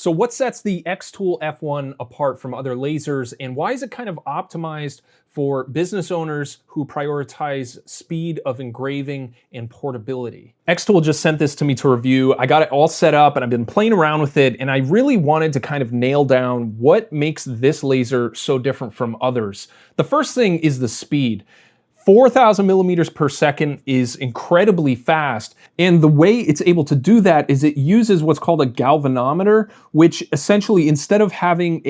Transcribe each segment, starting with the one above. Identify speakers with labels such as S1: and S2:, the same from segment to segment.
S1: So what sets the XTool F1 apart from other lasers, and why is it kind of optimized for business owners who prioritize speed of engraving and portability? XTool just sent this to me to review. I got it all set up and I've been playing around with it, and I really wanted to kind of nail down what makes this laser so different from others. The first thing is the speed. 4,000 millimeters per second is incredibly fast. And the way it's able to do that is it uses what's called a galvanometer, which essentially, instead of having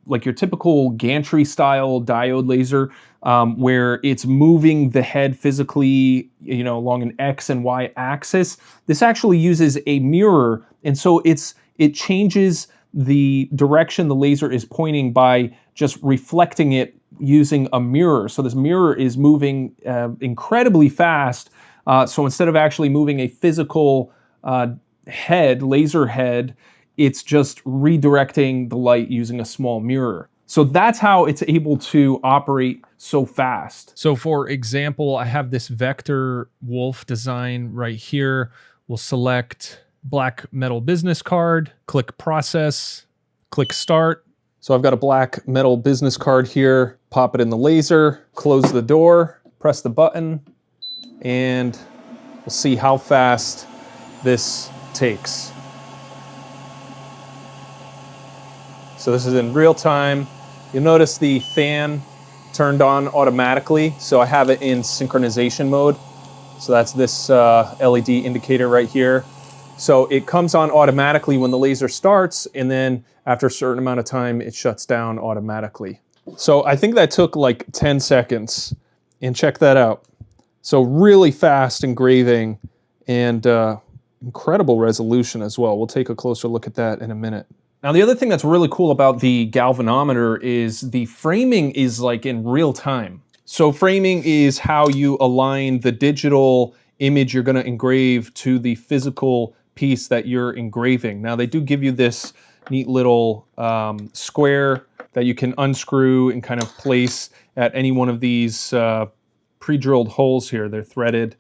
S1: like your typical gantry-style diode laser, where it's moving the head physically, along an X and Y axis, this actually uses a mirror. And so it changes the direction the laser is pointing by just reflecting it using a mirror. So this mirror is moving incredibly fast. So instead of actually moving a physical laser head, it's just redirecting the light using a small mirror. So that's how it's able to operate so fast. So for example, I have this vector wolf design right here. We'll select black metal business card, click process, click start. So I've got a black metal business card here, pop it in the laser, close the door, press the button, and we'll see how fast this takes. So this is in real time. You'll notice the fan turned on automatically. So I have it in synchronization mode. So that's this LED indicator right here. So it comes on automatically when the laser starts, and then after a certain amount of time, it shuts down automatically. So I think that took like 10 seconds, and check that out. So really fast engraving and incredible resolution as well. We'll take a closer look at that in a minute. Now, the other thing that's really cool about the galvanometer is the framing is like in real time. So framing is how you align the digital image you're going to engrave to the physical piece that you're engraving. Now, they do give you this neat little square that you can unscrew and kind of place at any one of these pre-drilled holes here. They're threaded.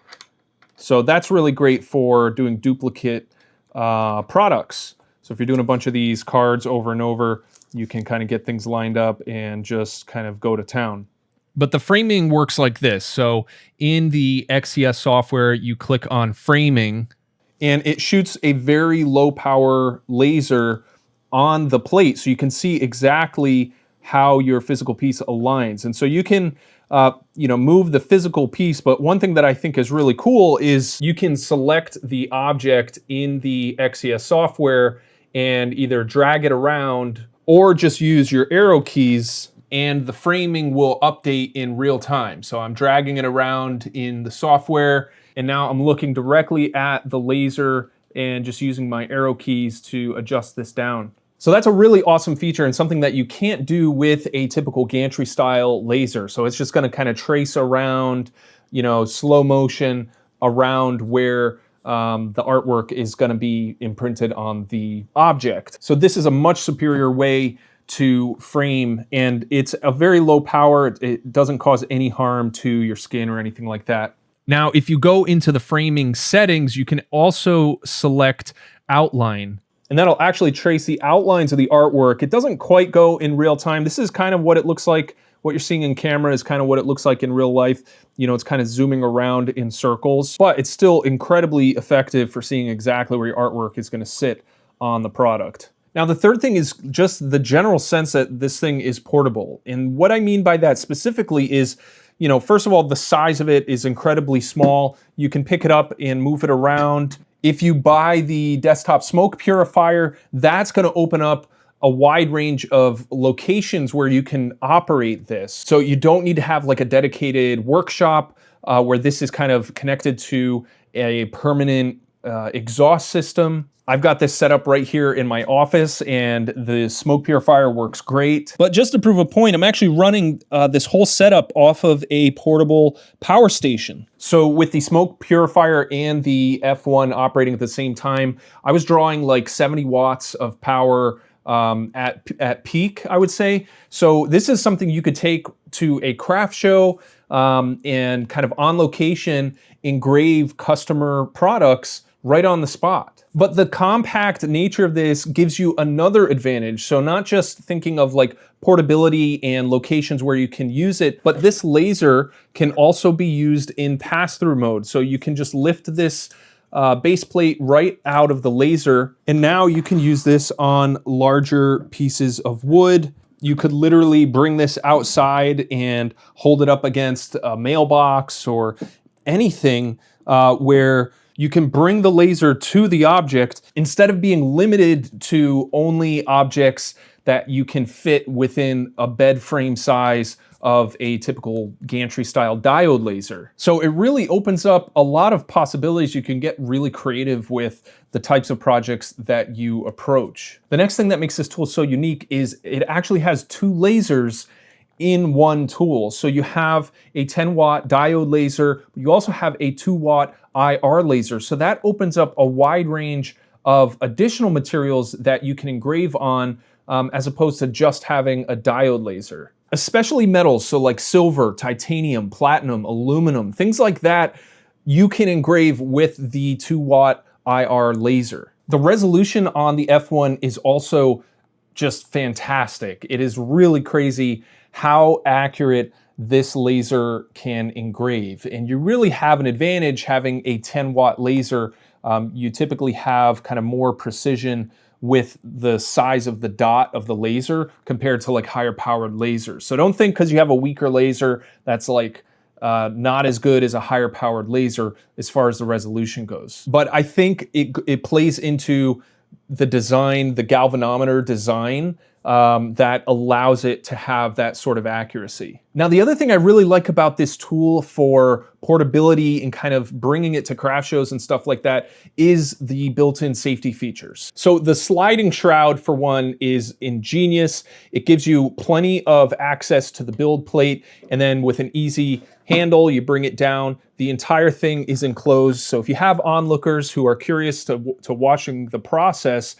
S1: So that's really great for doing duplicate products. So if you're doing a bunch of these cards over and over, you can kind of get things lined up and just kind of go to town. But the framing works like this. So in the XCS software, you click on framing, and it shoots a very low power laser on the plate. So you can see exactly how your physical piece aligns. And so you can move the physical piece. But one thing that I think is really cool is you can select the object in the XCS software and either drag it around or just use your arrow keys, and the framing will update in real time. So I'm dragging it around in the software, and now I'm looking directly at the laser and just using my arrow keys to adjust this down. So that's a really awesome feature and something that you can't do with a typical gantry style laser. So it's just gonna kind of trace around, slow motion around where the artwork is gonna be imprinted on the object. So this is a much superior way to frame, and it's a very low power. It doesn't cause any harm to your skin or anything like that. Now, if you go into the framing settings, you can also select outline, and that'll actually trace the outlines of the artwork. It doesn't quite go in real time. This is kind of what it looks like. What you're seeing in camera is kind of what it looks like in real life. It's kind of zooming around in circles, but it's still incredibly effective for seeing exactly where your artwork is going to sit on the product. Now, the third thing is just the general sense that this thing is portable. And what I mean by that specifically is, first of all, the size of it is incredibly small. You can pick it up and move it around. If you buy the desktop smoke purifier, that's going to open up a wide range of locations where you can operate this. So you don't need to have like a dedicated workshop where this is kind of connected to a permanent exhaust system. I've got this set up right here in my office, and the smoke purifier works great. But just to prove a point, I'm actually running this whole setup off of a portable power station. So with the smoke purifier and the F1 operating at the same time, I was drawing like 70 watts of power at peak, I would say. So this is something you could take to a craft show and kind of on location engrave customer products right on the spot. But the compact nature of this gives you another advantage. So not just thinking of like portability and locations where you can use it, but this laser can also be used in pass-through mode. So you can just lift this base plate right out of the laser, and now you can use this on larger pieces of wood. You could literally bring this outside and hold it up against a mailbox or anything where you can bring the laser to the object instead of being limited to only objects that you can fit within a bed frame size of a typical gantry-style diode laser. So it really opens up a lot of possibilities. You can get really creative with the types of projects that you approach. The next thing that makes this tool so unique is it actually has two lasers in one tool. So you have a 10-watt diode laser, but you also have a 2-watt IR laser. So that opens up a wide range of additional materials that you can engrave on as opposed to just having a diode laser. Especially metals, so like silver, titanium, platinum, aluminum, things like that, you can engrave with the 2-watt IR laser. The resolution on the F1 is also just fantastic. It is really crazy how accurate this laser can engrave. And you really have an advantage having a 10-watt laser. You typically have kind of more precision with the size of the dot of the laser compared to like higher powered lasers. So don't think because you have a weaker laser that's like not as good as a higher powered laser as far as the resolution goes. But I think it plays into the design, the galvanometer design, that allows it to have that sort of accuracy. Now, the other thing I really like about this tool for portability and kind of bringing it to craft shows and stuff like that is the built-in safety features. So the sliding shroud, for one, is ingenious. It gives you plenty of access to the build plate, and then with an easy handle, you bring it down. The entire thing is enclosed. So if you have onlookers who are curious to watching the process,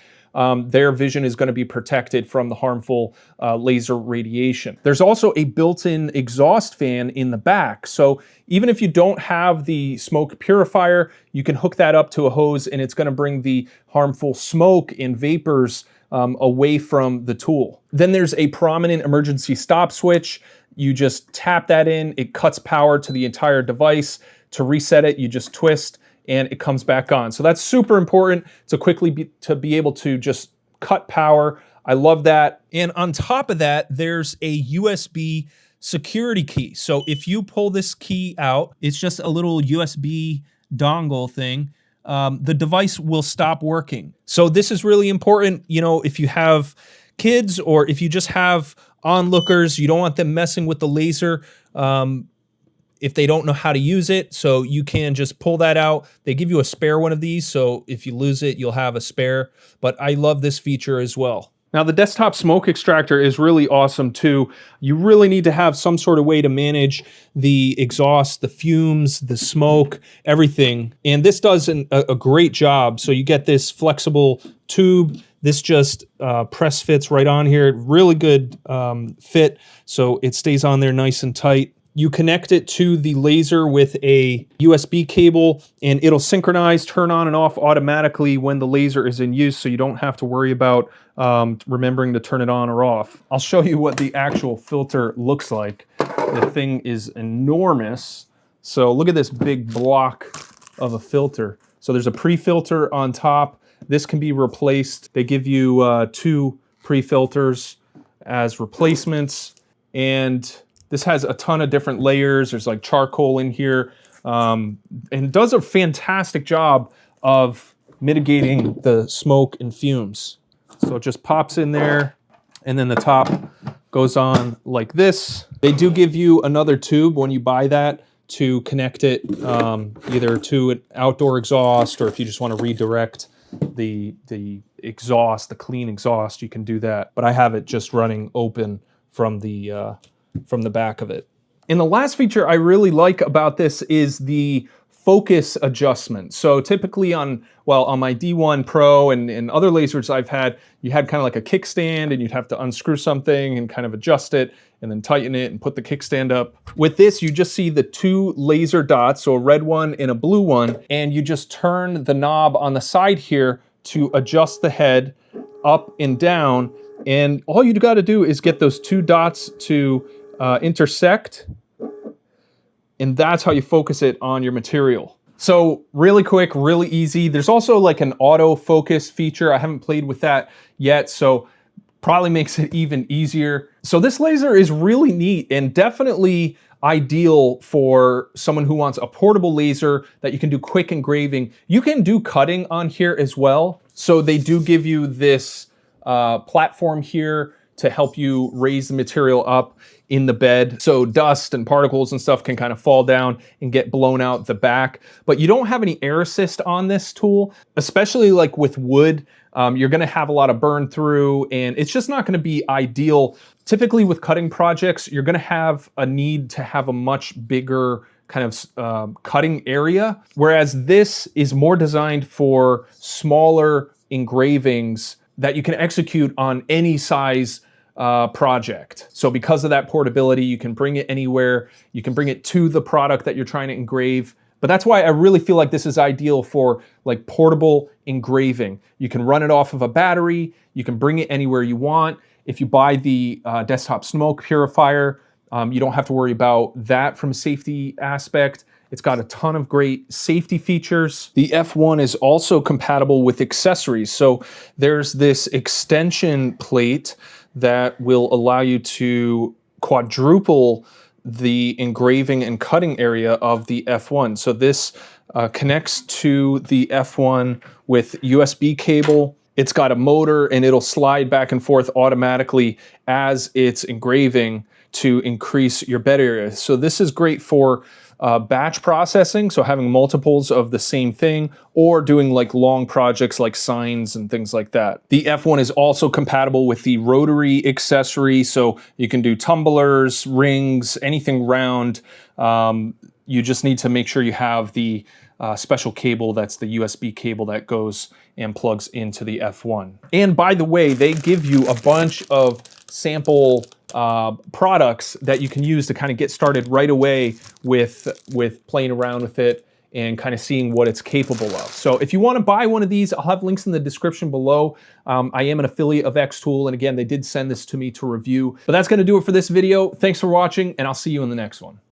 S1: their vision is going to be protected from the harmful laser radiation. There's also a built-in exhaust fan in the back. So even if you don't have the smoke purifier, you can hook that up to a hose and it's going to bring the harmful smoke and vapors away from the tool. Then there's a prominent emergency stop switch. You just tap that in, it cuts power to the entire device. To reset it, you just twist and it comes back on. So that's super important to quickly be able to just cut power. I love that. And on top of that, there's a USB security key. So if you pull this key out, it's just a little USB dongle thing. The device will stop working. So this is really important, you know, if you have kids or if you just have onlookers, you don't want them messing with the laser. If they don't know how to use it, so you can just pull that out. They give you a spare one of these, so if you lose it, you'll have a spare. But I love this feature as well. Now the desktop smoke extractor is really awesome too. You really need to have some sort of way to manage the exhaust, the fumes, the smoke, everything. And this does a great job. So you get this flexible tube. This just press fits right on here. Really good fit, so it stays on there nice and tight. You connect it to the laser with a USB cable and it'll synchronize, turn on and off automatically when the laser is in use, so you don't have to worry about remembering to turn it on or off. I'll show you what the actual filter looks like. The thing is enormous. So look at this big block of a filter. So there's a pre-filter on top. This can be replaced. They give you 2 pre-filters as replacements, and this has a ton of different layers. There's like charcoal in here, and does a fantastic job of mitigating the smoke and fumes. So it just pops in there, and then the top goes on like this. They do give you another tube when you buy that to connect it either to an outdoor exhaust, or if you just want to redirect the exhaust, the clean exhaust, you can do that. But I have it just running open from the back of it. And the last feature I really like about this is the focus adjustment. So typically on my D1 Pro and other lasers I've had, you had kind of like a kickstand and you'd have to unscrew something and kind of adjust it and then tighten it and put the kickstand up. With this, you just see the two laser dots, so a red one and a blue one, and you just turn the knob on the side here to adjust the head up and down. And all you got to do is get those two dots to intersect, and that's how you focus it on your material. So really quick, really easy. There's also like an auto focus feature. I haven't played with that yet, so probably makes it even easier. So this laser is really neat and definitely ideal for someone who wants a portable laser that you can do quick engraving. You can do cutting on here as well. So they do give you this platform here to help you raise the material up in the bed. So dust and particles and stuff can kind of fall down and get blown out the back. But you don't have any air assist on this tool, especially like with wood. You're gonna have a lot of burn through and it's just not gonna be ideal. Typically with cutting projects, you're gonna have a need to have a much bigger kind of cutting area, whereas this is more designed for smaller engravings that you can execute on any size project. So because of that portability, you can bring it anywhere. You can bring it to the product that you're trying to engrave. But that's why I really feel like this is ideal for like portable engraving. You can run it off of a battery. You can bring it anywhere you want. If you buy the desktop smoke purifier, you don't have to worry about that from a safety aspect. It's got a ton of great safety features. The F1 is also compatible with accessories. So there's this extension plate that will allow you to quadruple the engraving and cutting area of the F1. So this connects to the F1 with USB cable. It's got a motor and it'll slide back and forth automatically as it's engraving to increase your bed area. So this is great for batch processing, so having multiples of the same thing, or doing like long projects like signs and things like that. The F1 is also compatible with the rotary accessory, so you can do tumblers, rings, anything round. You just need to make sure you have the special cable, that's the USB cable that goes and plugs into the F1. And by the way, they give you a bunch of sample products that you can use to kind of get started right away with playing around with it and kind of seeing what it's capable of. So if you want to buy one of these, I'll have links in the description below. I am an affiliate of XTool, and again, they did send this to me to review. But that's going to do it for this video. Thanks for watching, and I'll see you in the next one.